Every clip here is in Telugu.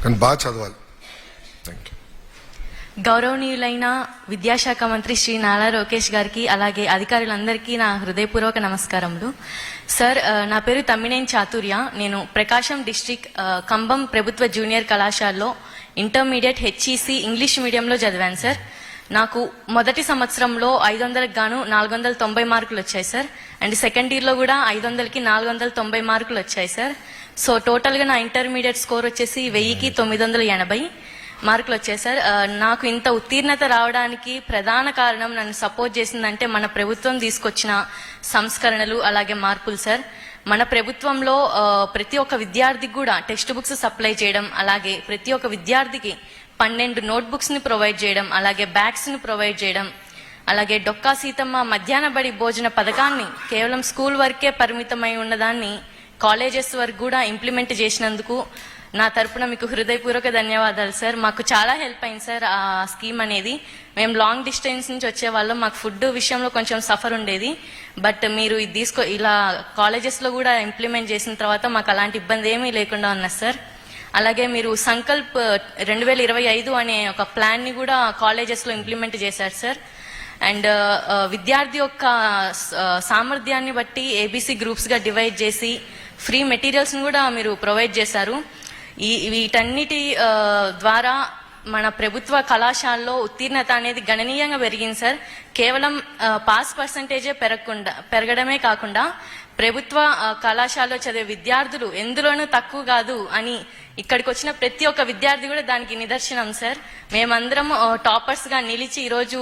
కానీ బాగా చదవాలి. Thank you. గౌరవనీయులైన విద్యాశాఖ మంత్రి శ్రీ నారా లోకేష్ గారికి అలాగే అధికారులందరికీ నా హృదయపూర్వక నమస్కారములు. సార్, నా పేరు తమ్మినేని చాతుర్య. నేను ప్రకాశం డిస్ట్రిక్ట్ కంబం ప్రభుత్వ జూనియర్ కళాశాలలో ఇంటర్మీడియట్ HEC ఇంగ్లీష్ మీడియంలో చదివాను సార్. నాకు మొదటి సంవత్సరంలో 500కి గాను 490 మార్కులు వచ్చాయి సార్. అండ్ సెకండ్ ఇయర్లో కూడా 500కి 490 మార్కులు వచ్చాయి సార్. సో టోటల్గా నా ఇంటర్మీడియట్ స్కోర్ వచ్చేసి 1000కి 980 మార్కులు వచ్చాయి సార్. నాకు ఇంత ఉత్తీర్ణత రావడానికి ప్రధాన కారణం, నన్ను సపోర్ట్ చేసిందంటే మన ప్రభుత్వం తీసుకొచ్చిన సంస్కరణలు అలాగే మార్పులు సార్. మన ప్రభుత్వంలో ప్రతి ఒక్క విద్యార్థికి కూడా టెక్స్ట్ బుక్స్ సప్లై చేయడం, అలాగే ప్రతి ఒక్క విద్యార్థికి 12 నోట్బుక్స్ ని ప్రొవైడ్ చేయడం, అలాగే బ్యాగ్స్ ని ప్రొవైడ్ చేయడం, అలాగే డొక్కా సీతమ్మ మధ్యాహ్న బడి భోజన పథకాన్ని కేవలం స్కూల్ వరకే పరిమితమై ఉన్నదాన్ని కాలేజెస్ వరకు కూడా ఇంప్లిమెంట్ చేసినందుకు నా తరపున మీకు హృదయపూర్వక ధన్యవాదాలు సార్. మాకు చాలా హెల్ప్ అయింది సార్ ఆ స్కీమ్ అనేది. మేము లాంగ్ డిస్టెన్స్ నుంచి వచ్చే వాళ్ళం, మాకు ఫుడ్ విషయంలో కొంచెం సఫర్ ఉండేది. బట్ మీరు ఇది ఇలా కాలేజెస్లో కూడా ఇంప్లిమెంట్ చేసిన తర్వాత మాకు అలాంటి ఇబ్బంది ఏమీ లేకుండా ఉన్నది సార్. అలాగే మీరు సంకల్ప్ 2025 అనే ఒక ప్లాన్ ని కూడా కాలేజెస్లో ఇంప్లిమెంట్ చేశారు సార్. అండ్ విద్యార్థి యొక్క సామర్థ్యాన్ని బట్టి ABC గ్రూప్స్ గా డివైడ్ చేసి ఫ్రీ మెటీరియల్స్ ని కూడా మీరు ప్రొవైడ్ చేశారు. వీటన్నిటి ద్వారా మన ప్రభుత్వ కళాశాలలో ఉత్తీర్ణత అనేది గణనీయంగా పెరిగింది సార్. కేవలం పాస్ పర్సంటేజే పెరగడమే కాకుండా ప్రభుత్వ కళాశాలలో చదివే విద్యార్థులు ఎందులోనూ తక్కువ కాదు అని ఇక్కడికి వచ్చిన ప్రతి ఒక్క విద్యార్థి కూడా దానికి నిదర్శనం సార్. మేమందరం టాపర్స్ గా నిలిచి ఈరోజు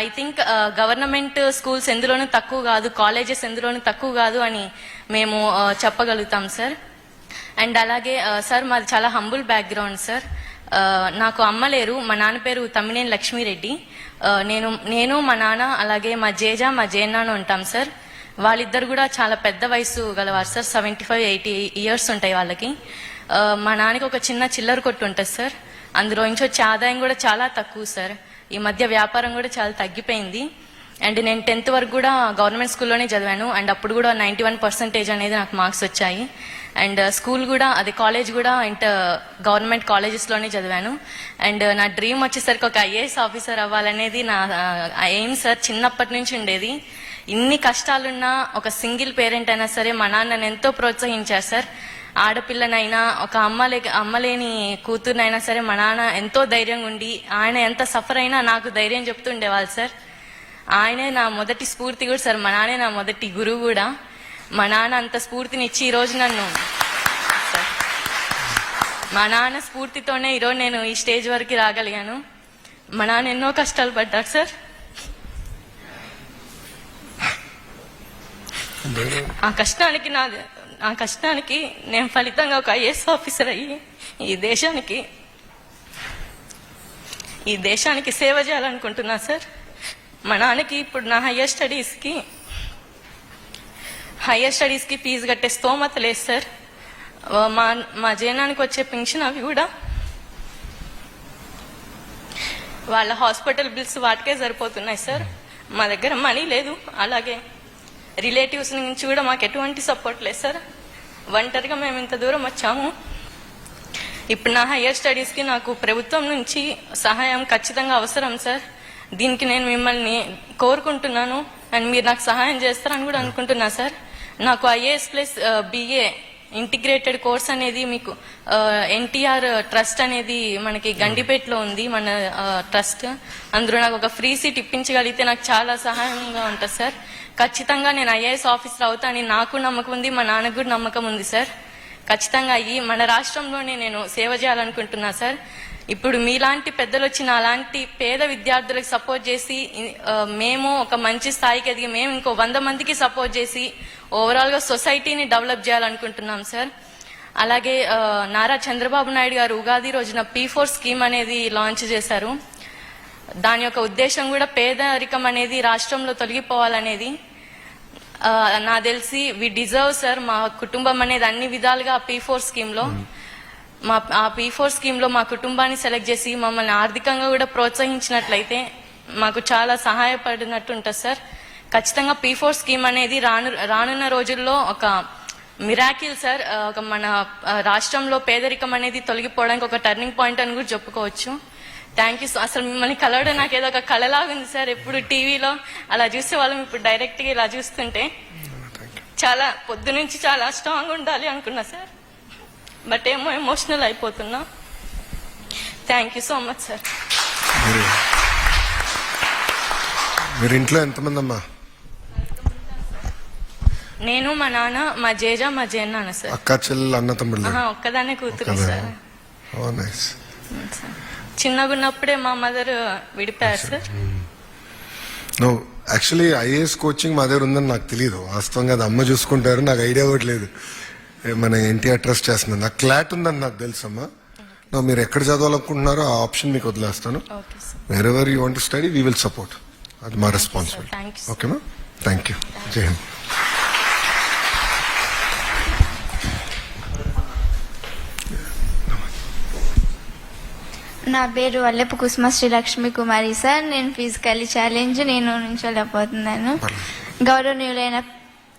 ఐ థింక్ గవర్నమెంట్ స్కూల్స్ ఎందులోనూ తక్కువ కాదు, కాలేజెస్ ఎందులోనూ తక్కువ కాదు అని మేము చెప్పగలుగుతాం సార్. అండ్ అలాగే సార్, మాది చాలా హంబుల్ బ్యాక్గ్రౌండ్ సార్. నాకు అమ్మ లేరు. మా నాన్న పేరు తమ్మినేని లక్ష్మీరెడ్డి. నేను మా నాన్న అలాగే మా జేనాన్న ఉంటాం సార్. వాళ్ళిద్దరు కూడా చాలా పెద్ద వయసు గలవారు సార్. 75-80 ఇయర్స్ ఉంటాయి వాళ్ళకి. మా నాన్నకి ఒక చిన్న చిల్లర కొట్టు ఉంటుంది సార్. అందులో నుంచి వచ్చే ఆదాయం కూడా చాలా తక్కువ సార్. ఈ మధ్య వ్యాపారం కూడా చాలా తగ్గిపోయింది. అండ్ నేను 10th వరకు కూడా గవర్నమెంట్ స్కూల్లోనే చదివాను. అండ్ అప్పుడు కూడా 91% అనేది నాకు మార్క్స్ వచ్చాయి. అండ్ స్కూల్ కూడా, అదే కాలేజ్ కూడా గవర్నమెంట్ కాలేజెస్లోనే చదివాను. అండ్ నా డ్రీమ్ వచ్చేసరికి ఒక IAS ఆఫీసర్ అవ్వాలనేది నా ఎయిమ్ సార్. చిన్నప్పటి నుంచి ఉండేది. ఇన్ని కష్టాలున్నా ఒక సింగిల్ పేరెంట్ అయినా సరే మా నాన్న నన్ను ఎంతో ప్రోత్సహించారు సార్. ఆడపిల్లనైనా, ఒక అమ్మలేని కూతురునైనా సరే మా నాన్న ఎంతో ధైర్యంగా ఉండి, ఆయన ఎంత సఫర్ అయినా నాకు ధైర్యం చెప్తూ ఉండేవాళ్ళు సార్. ఆయనే నా మొదటి స్ఫూర్తి కూడా సార్. మా నాన్నే నా మొదటి గురువు కూడా. మా నాన్న అంత స్ఫూర్తినిచ్చి ఈరోజు మా నాన్న స్ఫూర్తితోనే ఈరోజు నేను ఈ స్టేజ్ వరకు రాగలిగాను. మా నాన్న ఎన్నో కష్టాలు పడ్డారు సార్. ఆ కష్టానికి నేను ఫలితంగా ఒక IAS ఆఫీసర్ అయ్యి ఈ దేశానికి సేవ చేయాలనుకుంటున్నా సార్. మా నాన్నకి ఇప్పుడు నా హయ్యర్ స్టడీస్ కి ఫీజు కట్టే స్తోమత లేదు సార్. మా జనానికి వచ్చే పెన్షన్ అవి కూడా వాళ్ళ హాస్పిటల్ బిల్స్ వాటికే సరిపోతున్నాయి సార్. మా దగ్గర మనీ లేదు. అలాగే రిలేటివ్స్ నుంచి కూడా మాకు ఎటువంటి సపోర్ట్ లేదు సార్. ఒంటరిగా మేము ఇంత దూరం వచ్చాము. ఇప్పుడు నా హయ్యర్ స్టడీస్కి నాకు ప్రభుత్వం నుంచి సహాయం ఖచ్చితంగా అవసరం సార్. దీనికి నేను మిమ్మల్ని కోరుకుంటున్నాను. అండ్ మీరు నాకు సహాయం చేస్తారని కూడా అనుకుంటున్నా సార్. నాకు IAS plus BA integrated course అనేది మీకు NTR ట్రస్ట్ అనేది మనకి గండిపేటలో ఉంది, మన ట్రస్ట్. అందులో నాకు ఒక ఫ్రీ సీట్ ఇప్పించగలిగితే నాకు చాలా సహాయంగా ఉంటుంది సార్. ఖచ్చితంగా నేను IAS ఆఫీసర్ అవుతానని నాకు నమ్మకం ఉంది, మా నాన్నకు కూడా నమ్మకం ఉంది సార్. ఖచ్చితంగా అయ్యి మన రాష్ట్రంలోనే నేను సేవ చేయాలనుకుంటున్నా సార్. ఇప్పుడు మీలాంటి పెద్దలు వచ్చిన అలాంటి పేద విద్యార్థులకు సపోర్ట్ చేసి మేము ఒక మంచి స్థాయికి ఎదిగి మేము ఇంకో 100 మందికి సపోర్ట్ చేసి ఓవరాల్ గా సొసైటీని డెవలప్ చేయాలనుకుంటున్నాం సార్. అలాగే నారా చంద్రబాబు నాయుడు గారు ఉగాది రోజున P4 స్కీమ్ అనేది లాంచ్ చేశారు. దాని యొక్క ఉద్దేశం కూడా పేదరికం అనేది రాష్ట్రంలో తొలగిపోవాలనేది. నాకు తెలిసి వి డిజర్వ్ సార్. మా కుటుంబం అనేది అన్ని విధాలుగా P4 స్కీమ్ లో P4 స్కీమ్ లో మా కుటుంబాన్ని సెలెక్ట్ చేసి మమ్మల్ని ఆర్థికంగా కూడా ప్రోత్సహించినట్లయితే మాకు చాలా సహాయపడినట్టు ఉంటుంది సార్. ఖచ్చితంగా P4 స్కీమ్ అనేది రానున్న రోజుల్లో ఒక మిరాకిల్ సార్. ఒక మన రాష్ట్రంలో పేదరికం అనేది తొలగిపోవడానికి ఒక టర్నింగ్ పాయింట్ అని కూడా చెప్పుకోవచ్చు. Thank you. అసలు మిమ్మల్ని కలవడం నాకు ఏదో ఒక కళలాగా ఉంది సార్. ఎప్పుడు టీవీలో అలా చూసే వాళ్ళం, ఇప్పుడు డైరెక్ట్గా ఇలా చూస్తుంటే చాలా పొద్దు నుంచి చాలా స్ట్రాంగ్ ఉండాలి అనుకున్నా సార్. బట్ ఏమో ఎమోషనల్ అయిపోతున్నా. Thank you so much sir. మీరు ఇంట్లో ఎంతమంది అమ్మా? నేను, మా నాన్న, మా జేజ, మా జేన్నాన్న సార్. అక్క చెల్లెలు అన్న తమ్ముళ్ళు? ఒక్కదాన్నే కూతురు సార్. ఓ నైస్. చిన్నగా ఉన్నప్పుడే మా మదర్ విడిపోయారు sir. No, actually IAS coaching మా దగ్గర ఉందని నాకు తెలియదు. వాస్తవంగా అది అమ్మ చూసుకుంటారు, నాకు ఐడియా కూడా లేదు. మన ఎన్టీఆర్ ట్రస్ట్ చేస్తుంది. నాకు క్లాట్ ఉందని నాకు తెలుసమ్మా. నో, మీరు ఎక్కడ చదవాలనుకుంటున్నారో ఆ ఆప్షన్ మీకు వదిలేస్తాను. Wear ever you want to study we will support. అది మా రెస్పాన్సిబిలిటీ. ఓకేనా? Thank you. జై హింద్. నా పేరు వల్లెపు కుసుమ శ్రీలక్ష్మి కుమారి సార్. నేను ఫిజికల్లీ ఛాలెంజ్, నేను నుంచోలేకపోతున్నాను. గౌరవనీయులైన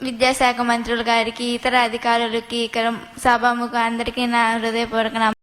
విద్యాశాఖ మంత్రులు గారికి, ఇతర అధికారులకి, ఇక్కడ సభాముఖ అందరికీ నా హృదయపూర్వక